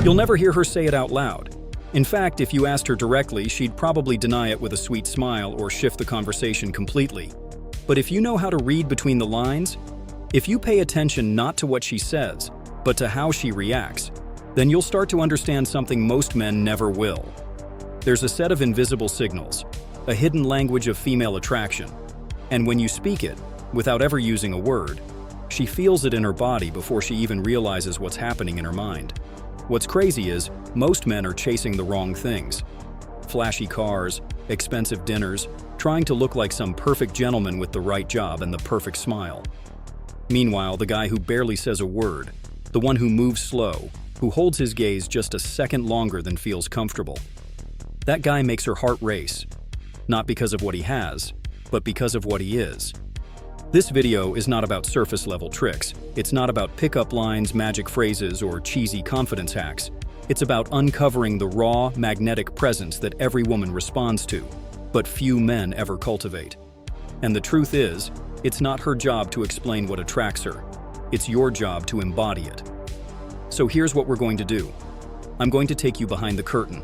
You'll never hear her say it out loud. In fact, if you asked her directly, she'd probably deny it with a sweet smile or shift the conversation completely. But if you know how to read between the lines, if you pay attention not to what she says, but to how she reacts, then you'll start to understand something most men never will. There's a set of invisible signals, a hidden language of female attraction, and when you speak it, without ever using a word, she feels it in her body before she even realizes what's happening in her mind. What's crazy is, most men are chasing the wrong things. Flashy cars, expensive dinners, trying to look like some perfect gentleman with the right job and the perfect smile. Meanwhile, the guy who barely says a word, the one who moves slow, who holds his gaze just a second longer than feels comfortable, that guy makes her heart race, not because of what he has, but because of what he is. This video is not about surface-level tricks. It's not about pickup lines, magic phrases, or cheesy confidence hacks. It's about uncovering the raw, magnetic presence that every woman responds to, but few men ever cultivate. And the truth is, it's not her job to explain what attracts her. It's your job to embody it. So here's what we're going to do. I'm going to take you behind the curtain.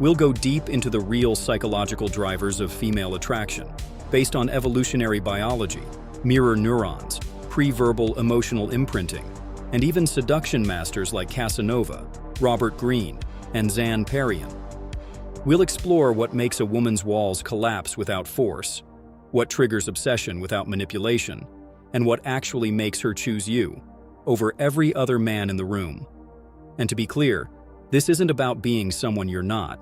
We'll go deep into the real psychological drivers of female attraction, based on evolutionary biology, mirror neurons, pre-verbal emotional imprinting, and even seduction masters like Casanova, Robert Greene, and Zan Perrion. We'll explore what makes a woman's walls collapse without force, what triggers obsession without manipulation, and what actually makes her choose you over every other man in the room. And to be clear, this isn't about being someone you're not.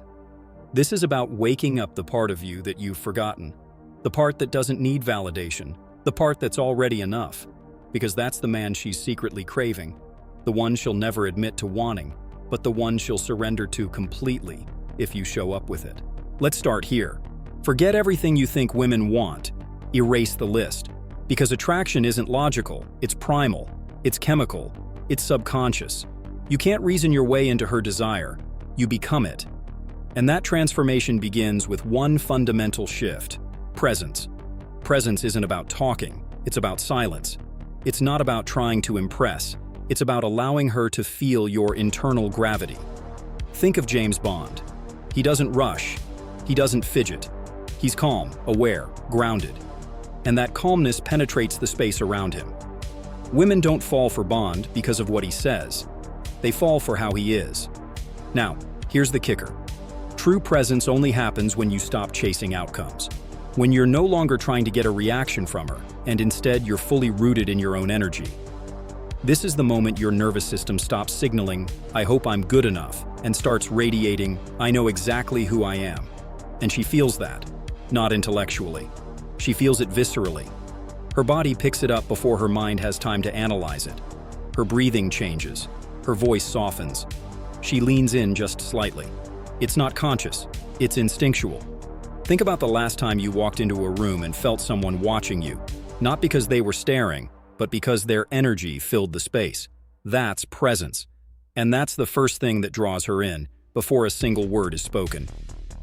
This is about waking up the part of you that you've forgotten, the part that doesn't need validation, the part that's already enough, because that's the man she's secretly craving, the one she'll never admit to wanting, but the one she'll surrender to completely if you show up with it. Let's start here. Forget everything you think women want. Erase the list. Because attraction isn't logical, it's primal, it's chemical, it's subconscious. You can't reason your way into her desire, you become it. And that transformation begins with one fundamental shift: presence. Presence isn't about talking, it's about silence. It's not about trying to impress, it's about allowing her to feel your internal gravity. Think of James Bond. He doesn't rush, he doesn't fidget. He's calm, aware, grounded. And that calmness penetrates the space around him. Women don't fall for Bond because of what he says. They fall for how he is. Now, here's the kicker. True presence only happens when you stop chasing outcomes. When you're no longer trying to get a reaction from her, and instead you're fully rooted in your own energy. This is the moment your nervous system stops signaling, "I hope I'm good enough," and starts radiating, "I know exactly who I am." And she feels that, not intellectually. She feels it viscerally. Her body picks it up before her mind has time to analyze it. Her breathing changes. Her voice softens. She leans in just slightly. It's not conscious, it's instinctual. Think about the last time you walked into a room and felt someone watching you, not because they were staring, but because their energy filled the space. That's presence. And that's the first thing that draws her in, before a single word is spoken.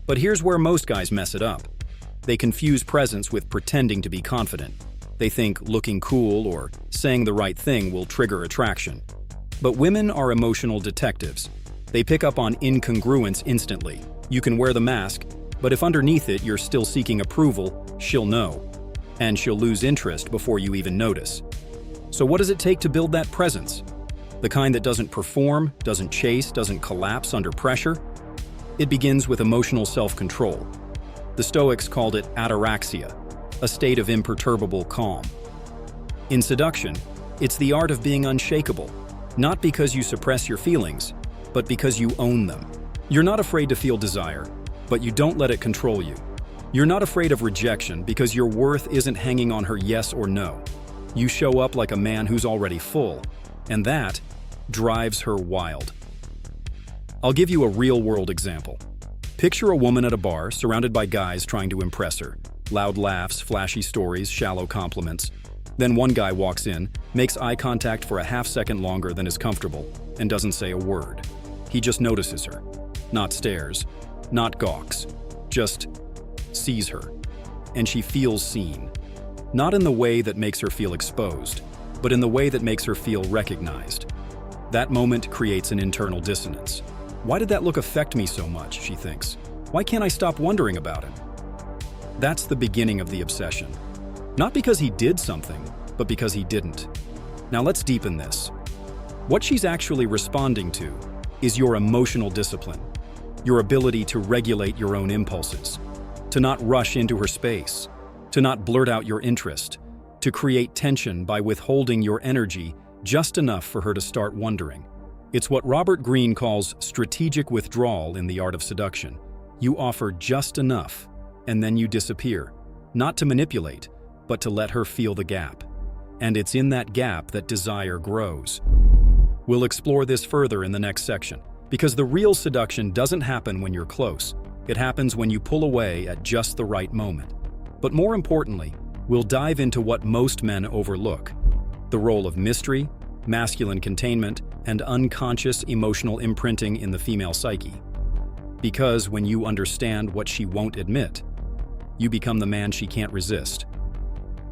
But here's where most guys mess it up. They confuse presence with pretending to be confident. They think looking cool or saying the right thing will trigger attraction. But women are emotional detectives. They pick up on incongruence instantly. You can wear the mask, but if underneath it you're still seeking approval, she'll know. And she'll lose interest before you even notice. So what does it take to build that presence? The kind that doesn't perform, doesn't chase, doesn't collapse under pressure? It begins with emotional self-control. The Stoics called it ataraxia, a state of imperturbable calm. In seduction, it's the art of being unshakable, not because you suppress your feelings, but because you own them. You're not afraid to feel desire, but you don't let it control you. You're not afraid of rejection because your worth isn't hanging on her yes or no. You show up like a man who's already full, and that drives her wild. I'll give you a real-world example. Picture a woman at a bar surrounded by guys trying to impress her. Loud laughs, flashy stories, shallow compliments. Then one guy walks in, makes eye contact for a half-second longer than is comfortable, and doesn't say a word. He just notices her. Not stares, not gawks, just sees her. And she feels seen. Not in the way that makes her feel exposed, but in the way that makes her feel recognized. That moment creates an internal dissonance. Why did that look affect me so much, she thinks. Why can't I stop wondering about him? That's the beginning of the obsession. Not because he did something, but because he didn't. Now let's deepen this. What she's actually responding to is your emotional discipline, your ability to regulate your own impulses, to not rush into her space, to not blurt out your interest, to create tension by withholding your energy just enough for her to start wondering. It's what Robert Greene calls strategic withdrawal in the art of seduction. You offer just enough, and then you disappear, not to manipulate, but to let her feel the gap. And it's in that gap that desire grows. We'll explore this further in the next section, because the real seduction doesn't happen when you're close. It happens when you pull away at just the right moment. But more importantly, we'll dive into what most men overlook: the role of mystery, masculine containment, and unconscious emotional imprinting in the female psyche. Because when you understand what she won't admit, you become the man she can't resist.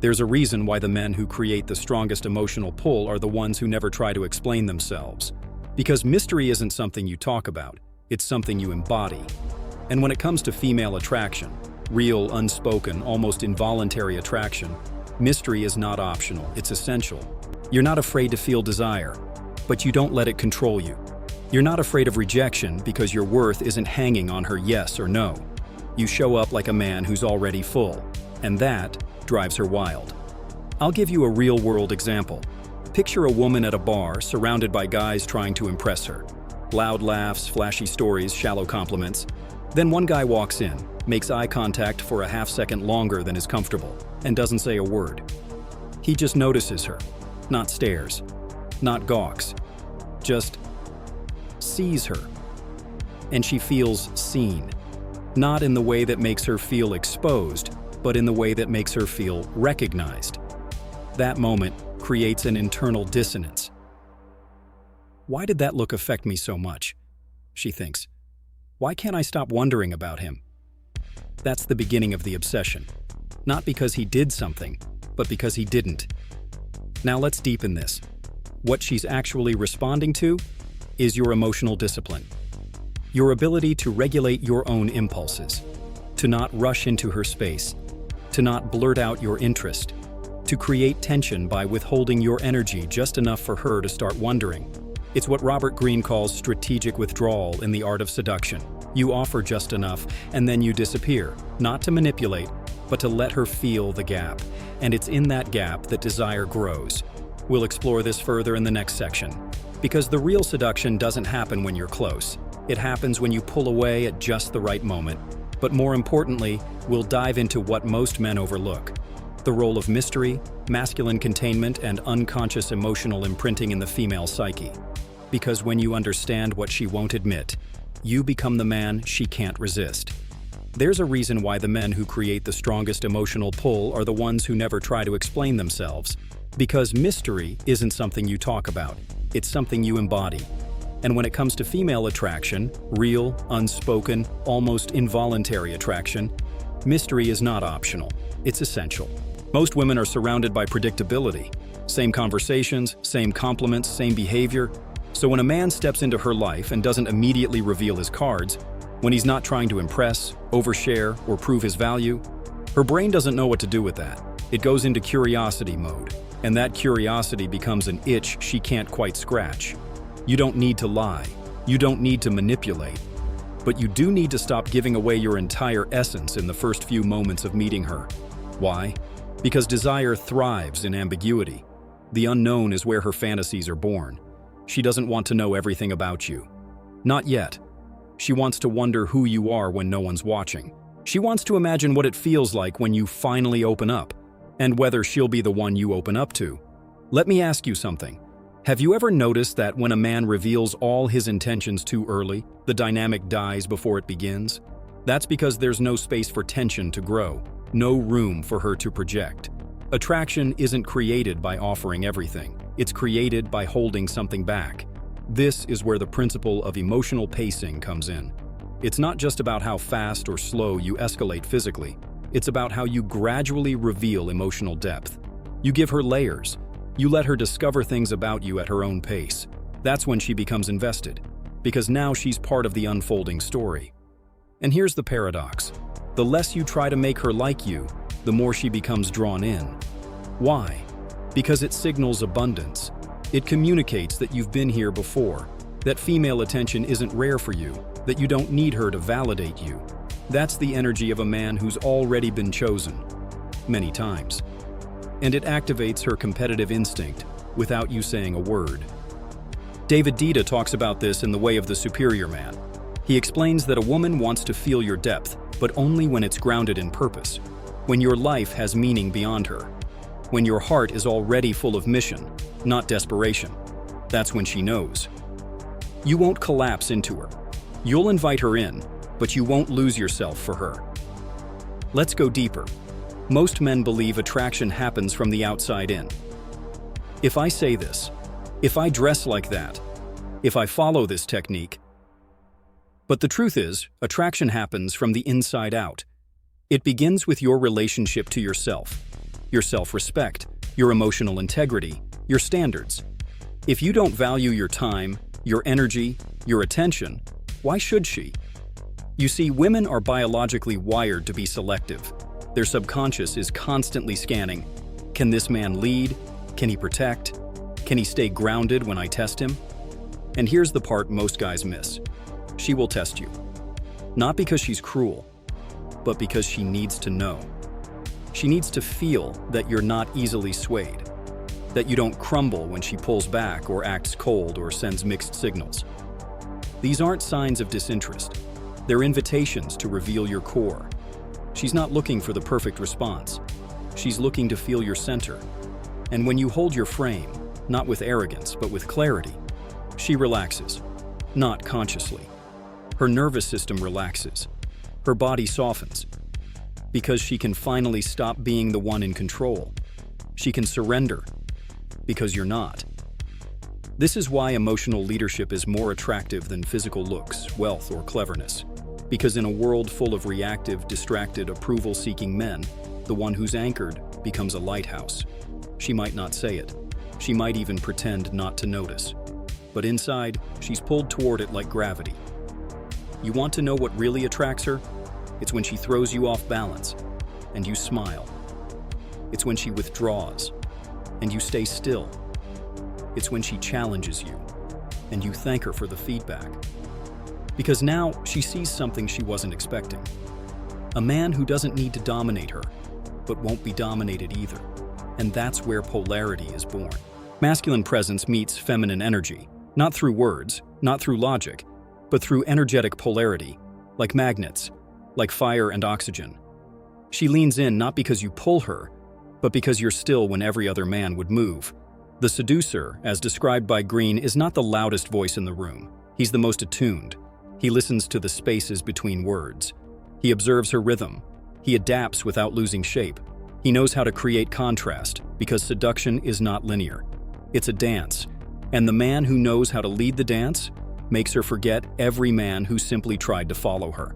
There's a reason why the men who create the strongest emotional pull are the ones who never try to explain themselves. Because mystery isn't something you talk about, it's something you embody. And when it comes to female attraction, real, unspoken, almost involuntary attraction, mystery is not optional, it's essential. You're not afraid to feel desire, but you don't let it control you. You're not afraid of rejection because your worth isn't hanging on her yes or no. You show up like a man who's already full, and that drives her wild. I'll give you a real-world example. Picture a woman at a bar surrounded by guys trying to impress her. Loud laughs, flashy stories, shallow compliments. Then one guy walks in, makes eye contact for a half-second longer than is comfortable, and doesn't say a word. He just notices her, not stares, not gawks, just sees her. And she feels seen. Not in the way that makes her feel exposed, but in the way that makes her feel recognized. That moment creates an internal dissonance. Why did that look affect me so much? She thinks. Why can't I stop wondering about him? That's the beginning of the obsession. Not because he did something, but because he didn't. Now let's deepen this. What she's actually responding to is your emotional discipline. Your ability to regulate your own impulses, to not rush into her space, to not blurt out your interest, to create tension by withholding your energy just enough for her to start wondering. It's what Robert Greene calls strategic withdrawal in the art of seduction. You offer just enough, and then you disappear, not to manipulate, but to let her feel the gap. And it's in that gap that desire grows. We'll explore this further in the next section. Because the real seduction doesn't happen when you're close. It happens when you pull away at just the right moment. But more importantly, we'll dive into what most men overlook: the role of mystery, masculine containment, and unconscious emotional imprinting in the female psyche. Because when you understand what she won't admit, you become the man she can't resist. There's a reason why the men who create the strongest emotional pull are the ones who never try to explain themselves. Because mystery isn't something you talk about, it's something you embody. And when it comes to female attraction, real, unspoken, almost involuntary attraction, mystery is not optional, it's essential. Most women are surrounded by predictability. Same conversations, same compliments, same behavior. So when a man steps into her life and doesn't immediately reveal his cards, when he's not trying to impress, overshare, or prove his value, her brain doesn't know what to do with that. It goes into curiosity mode, and that curiosity becomes an itch she can't quite scratch. You don't need to lie. You don't need to manipulate. But you do need to stop giving away your entire essence in the first few moments of meeting her. Why? Because desire thrives in ambiguity. The unknown is where her fantasies are born. She doesn't want to know everything about you. Not yet. She wants to wonder who you are when no one's watching. She wants to imagine what it feels like when you finally open up, and whether she'll be the one you open up to. Let me ask you something. Have you ever noticed that when a man reveals all his intentions too early, the dynamic dies before it begins? That's because there's no space for tension to grow, no room for her to project. Attraction isn't created by offering everything. It's created by holding something back. This is where the principle of emotional pacing comes in. It's not just about how fast or slow you escalate physically. It's about how you gradually reveal emotional depth. You give her layers. You let her discover things about you at her own pace. That's when she becomes invested, because now she's part of the unfolding story. And here's the paradox. The less you try to make her like you, the more she becomes drawn in. Why? Because it signals abundance. It communicates that you've been here before, that female attention isn't rare for you, that you don't need her to validate you. That's the energy of a man who's already been chosen, many times. And it activates her competitive instinct without you saying a word. David Dita talks about this in The Way of the Superior Man. He explains that a woman wants to feel your depth, but only when it's grounded in purpose, when your life has meaning beyond her, when your heart is already full of mission, not desperation. That's when she knows. You won't collapse into her. You'll invite her in, but you won't lose yourself for her. Let's go deeper. Most men believe attraction happens from the outside in. If I say this, if I dress like that, if I follow this technique. But the truth is, attraction happens from the inside out. It begins with your relationship to yourself, your self-respect, your emotional integrity, your standards. If you don't value your time, your energy, your attention, why should she? You see, women are biologically wired to be selective. Their subconscious is constantly scanning. Can this man lead? Can he protect? Can he stay grounded when I test him? And here's the part most guys miss. She will test you. Not because she's cruel, but because she needs to know. She needs to feel that you're not easily swayed, that you don't crumble when she pulls back or acts cold or sends mixed signals. These aren't signs of disinterest. They're invitations to reveal your core. She's not looking for the perfect response. She's looking to feel your center. And when you hold your frame, not with arrogance, but with clarity, she relaxes, not consciously. Her nervous system relaxes. Her body softens. Because she can finally stop being the one in control. She can surrender, because you're not. This is why emotional leadership is more attractive than physical looks, wealth, or cleverness. Because in a world full of reactive, distracted, approval-seeking men, the one who's anchored becomes a lighthouse. She might not say it. She might even pretend not to notice. But inside, she's pulled toward it like gravity. You want to know what really attracts her? It's when she throws you off balance, and you smile. It's when she withdraws, and you stay still. It's when she challenges you, and you thank her for the feedback. Because now she sees something she wasn't expecting. A man who doesn't need to dominate her, but won't be dominated either. And that's where polarity is born. Masculine presence meets feminine energy, not through words, not through logic, but through energetic polarity, like magnets, like fire and oxygen. She leans in not because you pull her, but because you're still when every other man would move. The seducer, as described by Green, is not the loudest voice in the room. He's the most attuned. He listens to the spaces between words. He observes her rhythm. He adapts without losing shape. He knows how to create contrast, because seduction is not linear. It's a dance, and the man who knows how to lead the dance makes her forget every man who simply tried to follow her.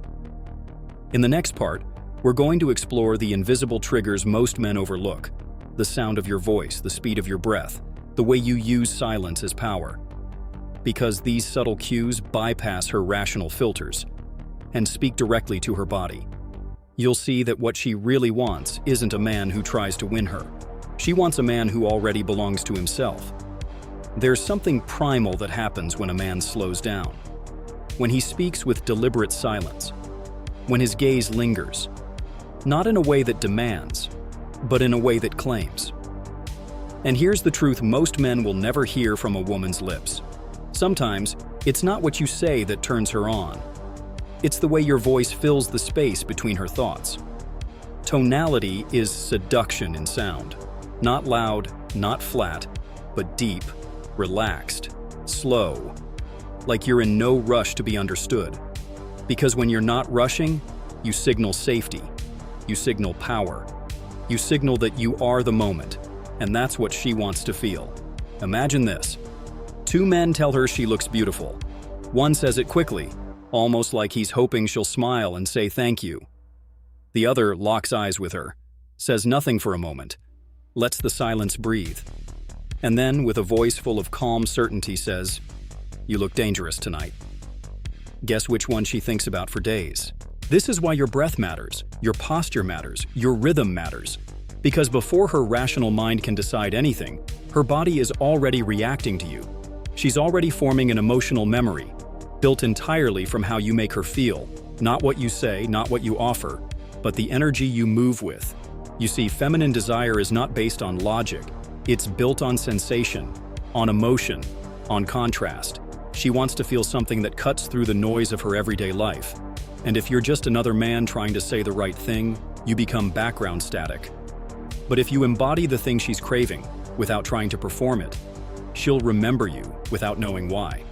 In the next part, we're going to explore the invisible triggers most men overlook: the sound of your voice, the speed of your breath, the way you use silence as power. Because these subtle cues bypass her rational filters and speak directly to her body. You'll see that what she really wants isn't a man who tries to win her. She wants a man who already belongs to himself. There's something primal that happens when a man slows down, when he speaks with deliberate silence, when his gaze lingers, not in a way that demands, but in a way that claims. And here's the truth most men will never hear from a woman's lips. Sometimes, it's not what you say that turns her on. It's the way your voice fills the space between her thoughts. Tonality is seduction in sound. Not loud, not flat, but deep, relaxed, slow, like you're in no rush to be understood. Because when you're not rushing, you signal safety, you signal power, you signal that you are the moment, and that's what she wants to feel. Imagine this. Two men tell her she looks beautiful. One says it quickly, almost like he's hoping she'll smile and say thank you. The other locks eyes with her, says nothing for a moment, lets the silence breathe, and then, with a voice full of calm certainty, says, You look dangerous tonight. Guess which one she thinks about for days? This is why your breath matters, your posture matters, your rhythm matters. Because before her rational mind can decide anything, her body is already reacting to you. She's already forming an emotional memory, built entirely from how you make her feel, not what you say, not what you offer, but the energy you move with. You see, feminine desire is not based on logic. It's built on sensation, on emotion, on contrast. She wants to feel something that cuts through the noise of her everyday life. And if you're just another man trying to say the right thing, you become background static. But if you embody the thing she's craving, without trying to perform it, she'll remember you without knowing why.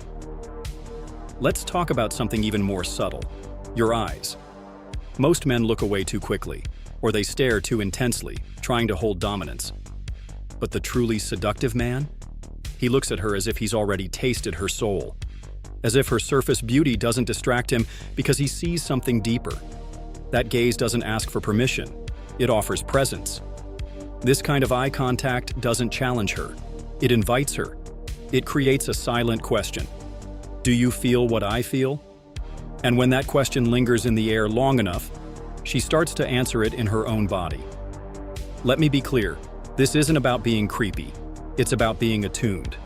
Let's talk about something even more subtle: your eyes. Most men look away too quickly, or they stare too intensely, trying to hold dominance. But the truly seductive man? He looks at her as if he's already tasted her soul, as if her surface beauty doesn't distract him because he sees something deeper. That gaze doesn't ask for permission, it offers presence. This kind of eye contact doesn't challenge her, it invites her. It creates a silent question. Do you feel what I feel? And when that question lingers in the air long enough, she starts to answer it in her own body. Let me be clear, this isn't about being creepy, it's about being attuned.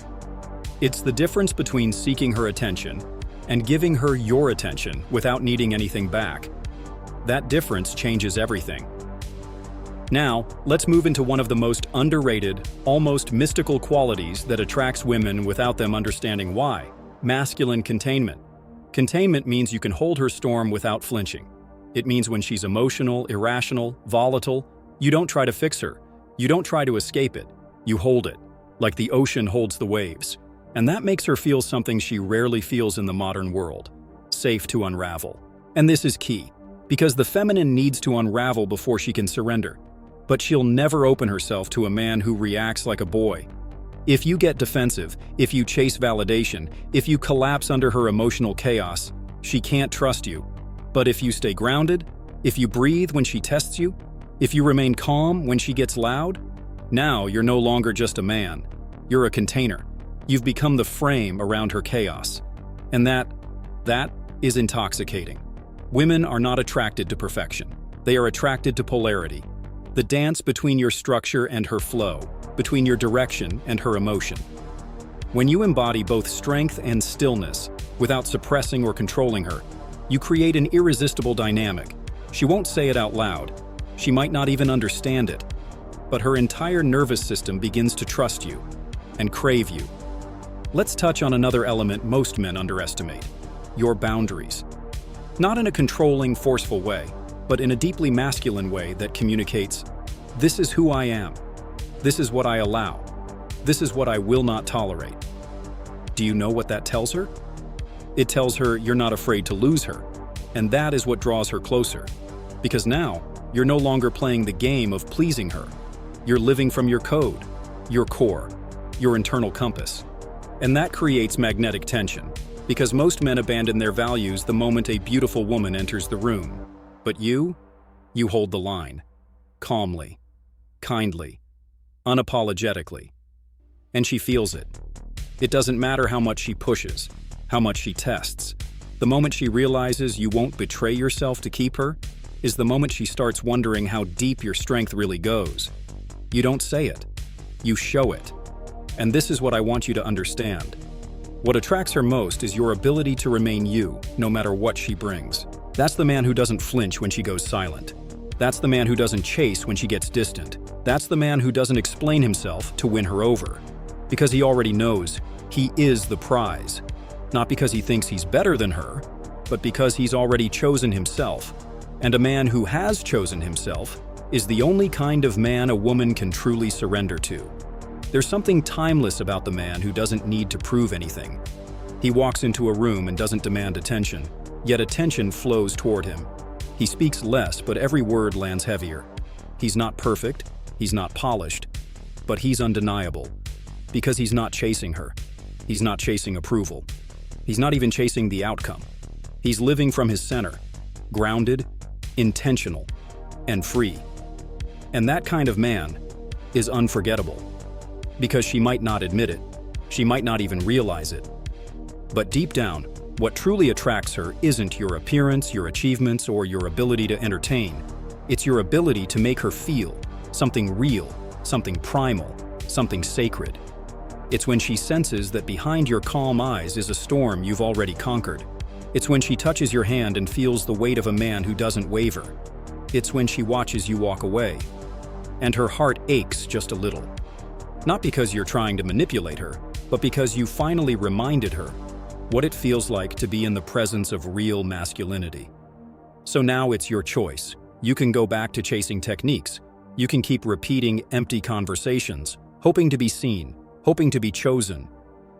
It's the difference between seeking her attention and giving her your attention without needing anything back. That difference changes everything. Now, let's move into one of the most underrated, almost mystical qualities that attracts women without them understanding why: masculine containment. Containment means you can hold her storm without flinching. It means when she's emotional, irrational, volatile, you don't try to fix her. You don't try to escape it. You hold it, like the ocean holds the waves. And that makes her feel something she rarely feels in the modern world: safe to unravel. And this is key, because the feminine needs to unravel before she can surrender. But she'll never open herself to a man who reacts like a boy. If you get defensive, if you chase validation, if you collapse under her emotional chaos, she can't trust you. But if you stay grounded, if you breathe when she tests you, if you remain calm when she gets loud, now you're no longer just a man. You're a container. You've become the frame around her chaos. And that is intoxicating. Women are not attracted to perfection. They are attracted to polarity. The dance between your structure and her flow, between your direction and her emotion. When you embody both strength and stillness, without suppressing or controlling her, you create an irresistible dynamic. She won't say it out loud. She might not even understand it. But her entire nervous system begins to trust you and crave you. Let's touch on another element most men underestimate: your boundaries. Not in a controlling, forceful way, but in a deeply masculine way that communicates, this is who I am. This is what I allow. This is what I will not tolerate. Do you know what that tells her? It tells her you're not afraid to lose her, and that is what draws her closer. Because now, you're no longer playing the game of pleasing her. You're living from your code, your core, your internal compass. And that creates magnetic tension, because most men abandon their values the moment a beautiful woman enters the room. But you hold the line. Calmly, kindly, unapologetically. And she feels it. It doesn't matter how much she pushes, how much she tests. The moment she realizes you won't betray yourself to keep her is the moment she starts wondering how deep your strength really goes. You don't say it, you show it. And this is what I want you to understand. What attracts her most is your ability to remain you, no matter what she brings. That's the man who doesn't flinch when she goes silent. That's the man who doesn't chase when she gets distant. That's the man who doesn't explain himself to win her over. Because he already knows he is the prize. Not because he thinks he's better than her, but because he's already chosen himself. And a man who has chosen himself is the only kind of man a woman can truly surrender to. There's something timeless about the man who doesn't need to prove anything. He walks into a room and doesn't demand attention, yet attention flows toward him. He speaks less, but every word lands heavier. He's not perfect, he's not polished, but he's undeniable. Because he's not chasing her. He's not chasing approval. He's not even chasing the outcome. He's living from his center, grounded, intentional, and free. And that kind of man is unforgettable. Because she might not admit it. She might not even realize it. But deep down, what truly attracts her isn't your appearance, your achievements, or your ability to entertain. It's your ability to make her feel something real, something primal, something sacred. It's when she senses that behind your calm eyes is a storm you've already conquered. It's when she touches your hand and feels the weight of a man who doesn't waver. It's when she watches you walk away, and her heart aches just a little. Not because you're trying to manipulate her, but because you finally reminded her what it feels like to be in the presence of real masculinity. So now it's your choice. You can go back to chasing techniques. You can keep repeating empty conversations, hoping to be seen, hoping to be chosen.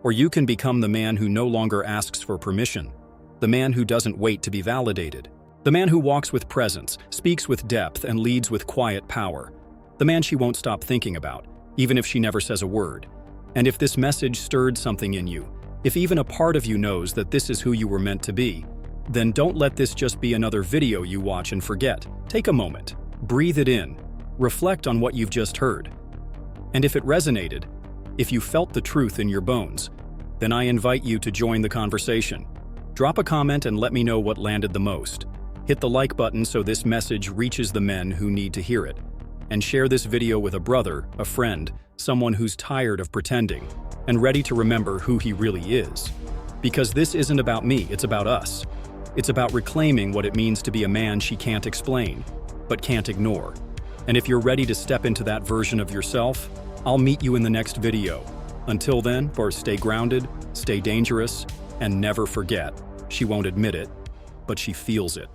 Or you can become the man who no longer asks for permission, the man who doesn't wait to be validated, the man who walks with presence, speaks with depth, and leads with quiet power, the man she won't stop thinking about, even if she never says a word. And if this message stirred something in you, if even a part of you knows that this is who you were meant to be, then don't let this just be another video you watch and forget. Take a moment, breathe it in, reflect on what you've just heard. And if it resonated, if you felt the truth in your bones, then I invite you to join the conversation. Drop a comment and let me know what landed the most. Hit the like button so this message reaches the men who need to hear it. And share this video with a brother, a friend, someone who's tired of pretending and ready to remember who he really is. Because this isn't about me, it's about us. It's about reclaiming what it means to be a man she can't explain, but can't ignore. And if you're ready to step into that version of yourself, I'll meet you in the next video. Until then, stay grounded, stay dangerous, and never forget, she won't admit it, but she feels it.